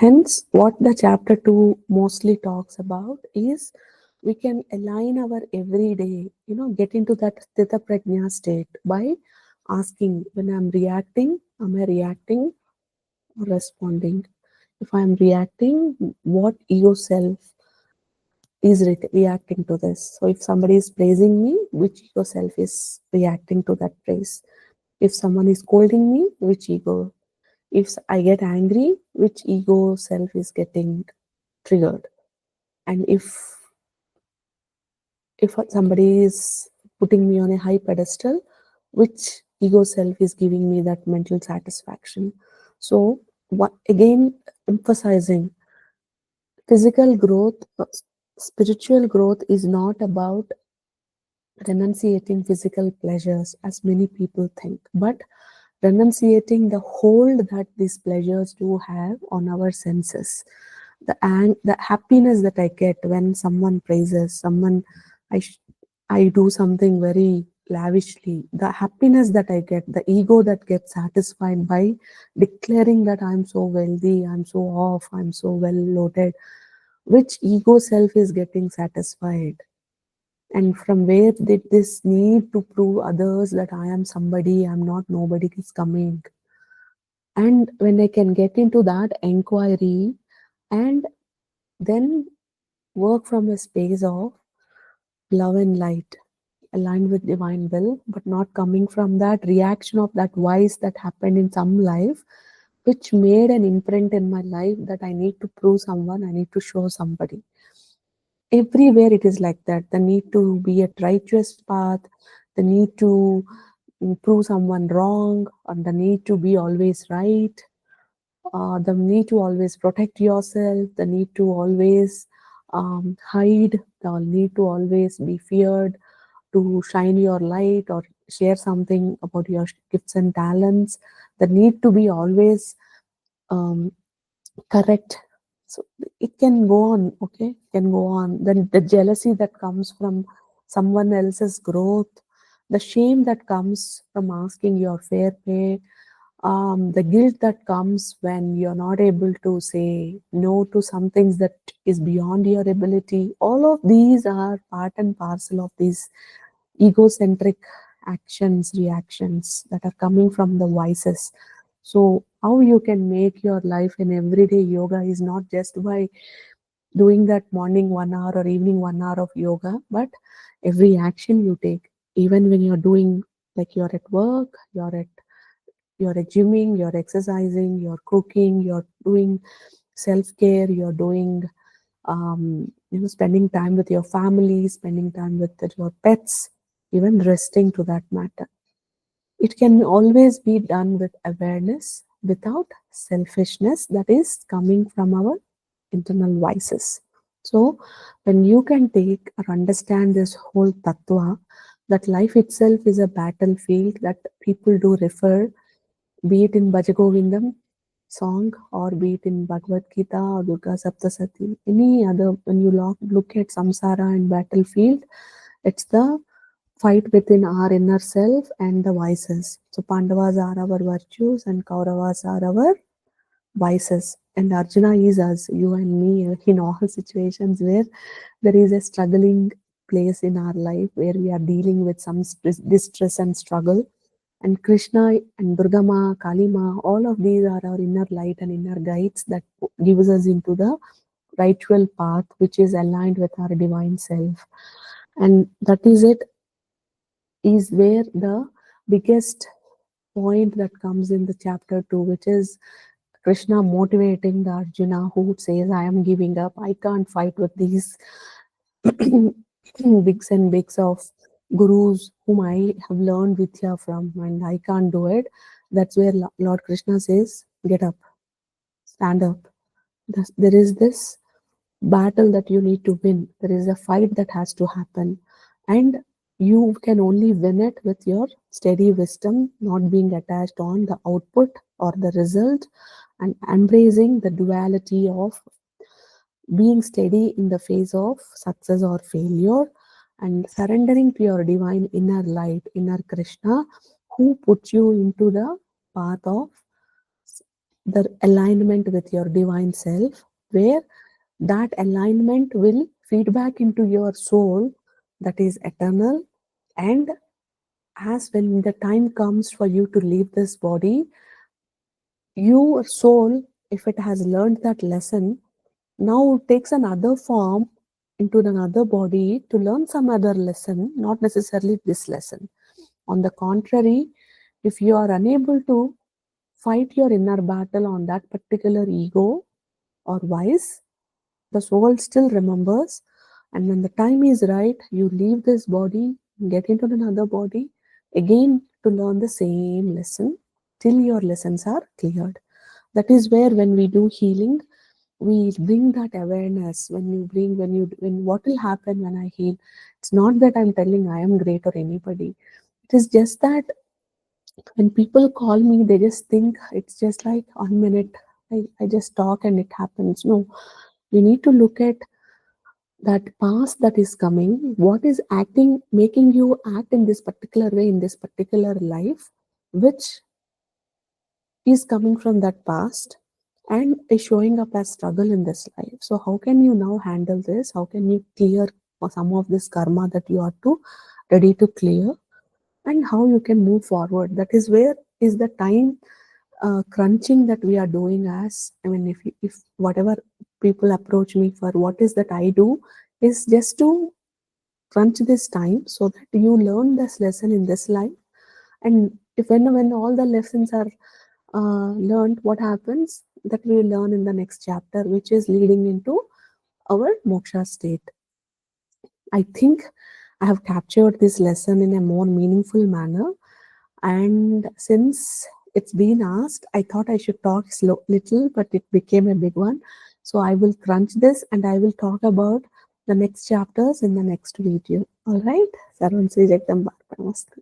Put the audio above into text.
Hence, what the chapter 2 mostly talks about is we can align our everyday, get into that Sthita Prajna state by asking, when I'm reacting, am I reacting or responding? If I'm reacting, what ego self is reacting to this? So if somebody is praising me, which ego self is reacting to that praise? If someone is scolding me, which ego? If I get angry, which ego self is getting triggered? And if somebody is putting me on a high pedestal, which ego self is giving me that mental satisfaction? So what, again, emphasizing physical growth, spiritual growth is not about renunciating physical pleasures as many people think, but renunciating the hold that these pleasures do have on our senses. The happiness that I get when someone praises someone, I sh- I do something very lavishly. The happiness that I get, the ego that gets satisfied by declaring that I'm so wealthy, I'm so off, I'm so well loaded. Which ego self is getting satisfied? And from where did this need to prove others that I am somebody, I'm not nobody is coming? And when I can get into that inquiry and then work from a space of love and light, aligned with divine will, but not coming from that reaction of that vice that happened in some life, which made an imprint in my life that I need to prove someone, I need to show somebody. Everywhere it is like that. The need to be a righteous path, the need to prove someone wrong, or the need to be always right, the need to always protect yourself, the need to always hide, the need to always be feared, to shine your light or share something about your gifts and talents, the need to be always um, correct. So it can go on, okay? It can go on. Then the jealousy that comes from someone else's growth, the shame that comes from asking your fair pay, the guilt that comes when you're not able to say no to some things that is beyond your ability. All of these are part and parcel of these egocentric actions, reactions that are coming from the vices. So, how you can make your life an everyday yoga is not just by doing that morning 1 hour or evening 1 hour of yoga, but every action you take, even when you're doing, like you're at work, you're at gymming, you're exercising, you're cooking, you're doing self-care, you're doing spending time with your family, spending time with your pets, even resting to that matter. It can always be done with awareness without selfishness that is coming from our internal vices. So, when you can take or understand this whole tattva, that life itself is a battlefield that people do refer, be it in Bhajagovindam song or be it in Bhagavad Gita or Durga Saptasati, any other, when you look at samsara and battlefield, it's the fight within our inner self and the vices. So Pandavas are our virtues and Kauravas are our vices. And Arjuna is us, you and me, in all situations where there is a struggling place in our life where we are dealing with some distress and struggle. And Krishna and Durga Ma, Kali Ma, all of these are our inner light and inner guides that gives us into the ritual path which is aligned with our divine self. And that is it, is where the biggest point that comes in the chapter 2, which is Krishna motivating the Arjuna who says, I am giving up, I can't fight with these bigs and bigs of gurus whom I have learned Vidya from, and I can't do it. That's where Lord Krishna says, get up, stand up. There is this battle that you need to win. There is a fight that has to happen. And you can only win it with your steady wisdom, not being attached on the output or the result, and embracing the duality of being steady in the face of success or failure, and surrendering to your divine inner light, inner Krishna, who puts you into the path of the alignment with your divine self, where that alignment will feed back into your soul that is eternal. And as when the time comes for you to leave this body, your soul, if it has learned that lesson, now takes another form into another body to learn some other lesson, not necessarily this lesson. On the contrary, if you are unable to fight your inner battle on that particular ego or vice, the soul still remembers. And when the time is right, you leave this body, get into another body, again to learn the same lesson till your lessons are cleared. That is where, when we do healing, we bring that awareness. When what will happen when I heal? It's not that I'm telling I am great or anybody. It is just that when people call me, they just think it's just like 1 minute. I just talk and it happens. No, we need to look at that past that is coming. What is acting, making you act in this particular way in this particular life, which is coming from that past and is showing up as struggle in this life. So how can you now handle this? How can you clear some of this karma that you are to ready to clear, and how you can move forward? That is where is the time crunching that we are doing. As I mean, if whatever people approach me for, what is that I do is just to crunch this time so that you learn this lesson in this life. And if when all the lessons are learned, what happens, that we will learn in the next chapter, which is leading into our moksha state. I think I have captured this lesson in a more meaningful manner. And since it's been asked, I thought I should talk slow little, but it became a big one. So I will crunch this and I will talk about the next chapters in the next video. All right. Sarvan Sri Jagdamba. Namaste.